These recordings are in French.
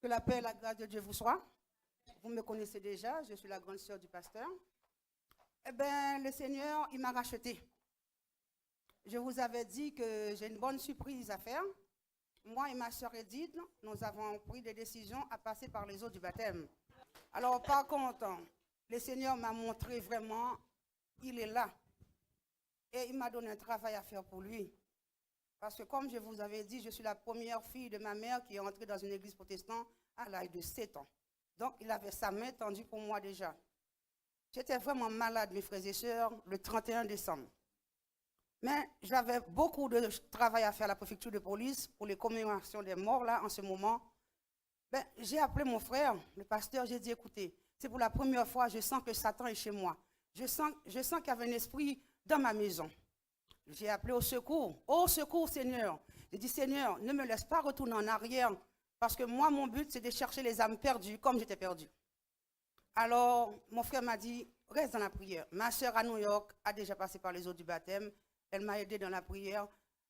Que la paix et la grâce de Dieu vous soient. Vous me connaissez déjà, je suis la grande sœur du pasteur. Eh bien, le Seigneur, il m'a racheté. Je vous avais dit que j'ai une bonne surprise à faire. Moi et ma sœur Edith, nous avons pris des décisions à passer par les eaux du baptême. Alors, par contre, le Seigneur m'a montré vraiment, il est là. Et il m'a donné un travail à faire pour lui. Parce que comme je vous avais dit, je suis la première fille de ma mère qui est entrée dans une église protestante à l'âge de 7 ans. Donc, il avait sa main tendue pour moi déjà. J'étais vraiment malade, mes frères et sœurs, le 31 décembre. Mais j'avais beaucoup de travail à faire à la préfecture de police pour les commémorations des morts, là, en ce moment. Ben, j'ai appelé mon frère, le pasteur, j'ai dit, écoutez, c'est pour la première fois, je sens que Satan est chez moi. Je sens qu'il y avait un esprit dans ma maison. J'ai appelé au secours Seigneur. J'ai dit, Seigneur, ne me laisse pas retourner en arrière, parce que moi, mon but, c'est de chercher les âmes perdues, comme j'étais perdu. Alors, mon frère m'a dit, reste dans la prière. Ma soeur à New York a déjà passé par les eaux du baptême. Elle m'a aidé dans la prière.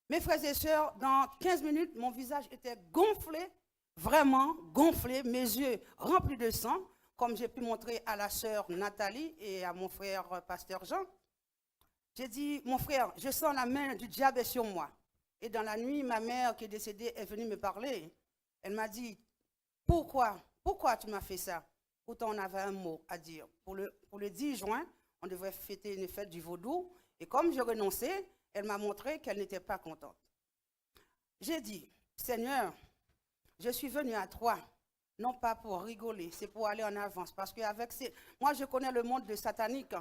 Mes frères et sœurs, dans 15 minutes, mon visage était gonflé, vraiment gonflé, mes yeux remplis de sang, comme j'ai pu montrer à la sœur Nathalie et à mon frère pasteur Jean. J'ai dit, mon frère, je sens la main du diable sur moi. Et dans la nuit, ma mère qui est décédée est venue me parler. Elle m'a dit, pourquoi tu m'as fait ça? Pourtant, on avait un mot à dire. Pour le 10 juin, on devrait fêter une fête du vaudou. Et comme je renonçais, elle m'a montré qu'elle n'était pas contente. J'ai dit, Seigneur, je suis venue à toi, non pas pour rigoler, c'est pour aller en avance. Parce que moi, je connais le monde de satanique.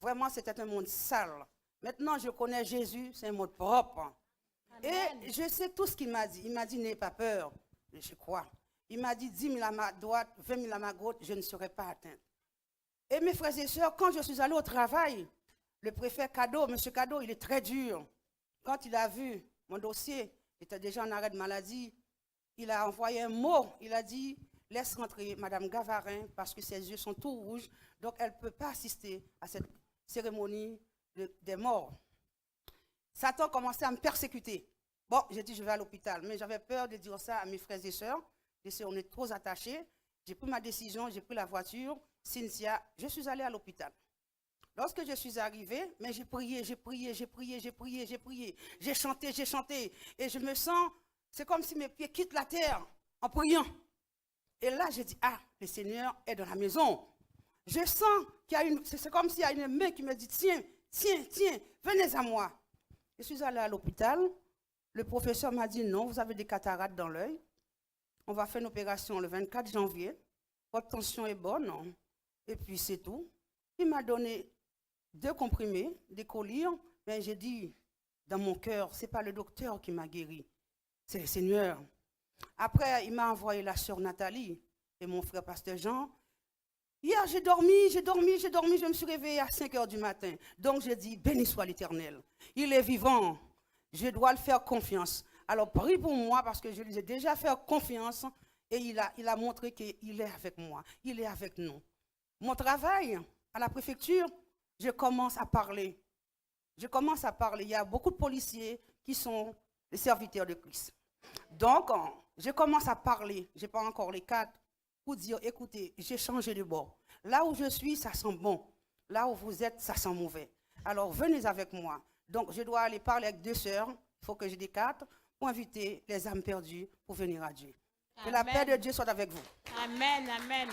Vraiment, c'était un monde sale. Maintenant, je connais Jésus, c'est un monde propre. Amen. Et je sais tout ce qu'il m'a dit. Il m'a dit, n'aie pas peur. Je crois. Il m'a dit, 10 000 à ma droite, 20 000 à ma gauche, je ne serai pas atteinte. Et mes frères et sœurs, quand je suis allée au travail, le préfet Cadeau, M. Cadeau, il est très dur. Quand il a vu mon dossier, j'étais déjà en arrêt de maladie, il a envoyé un mot. Il a dit, laisse rentrer Mme Gavarin parce que ses yeux sont tout rouges, donc elle ne peut pas assister à cette cérémonie des morts. Satan commençait à me persécuter. Bon, j'ai dit, je vais à l'hôpital, mais j'avais peur de dire ça à mes frères et sœurs. Je sais, on est trop attachés. J'ai pris ma décision, j'ai pris la voiture. Cynthia, je suis allée à l'hôpital. Lorsque je suis arrivée, mais j'ai prié. J'ai chanté. Et je me sens, c'est comme si mes pieds quittent la terre en priant. Et là, j'ai dit, ah, le Seigneur est dans la maison. Je sens qu'il y a c'est comme s'il y a une main qui me dit, tiens, venez à moi. Je suis allée à l'hôpital. Le professeur m'a dit, non, vous avez des cataractes dans l'œil. On va faire une opération le 24 janvier. Votre tension est bonne. Et puis, c'est tout. Il m'a donné 2 comprimés, des collyres. Mais j'ai dit, dans mon cœur, ce n'est pas le docteur qui m'a guéri. C'est le Seigneur. Après, il m'a envoyé la sœur Nathalie et mon frère pasteur Jean. Hier, j'ai dormi, je me suis réveillée à 5 heures du matin. Donc, j'ai dit, béni soit l'Éternel. Il est vivant. Je dois le faire confiance. Alors, prie pour moi parce que je lui ai déjà fait confiance et il a montré qu'il est avec moi. Il est avec nous. Mon travail à la préfecture, je commence à parler. Il y a beaucoup de policiers qui sont les serviteurs de Christ. Donc, je commence à parler. Je n'ai pas encore les cartes pour dire, écoutez, j'ai changé de bord. Là où je suis, ça sent bon. Là où vous êtes, ça sent mauvais. Alors, venez avec moi. Donc, je dois aller parler avec 2 sœurs. Il faut que j'ai des cartes pour inviter les âmes perdues pour venir à Dieu. Que la paix de Dieu soit avec vous. Amen, amen.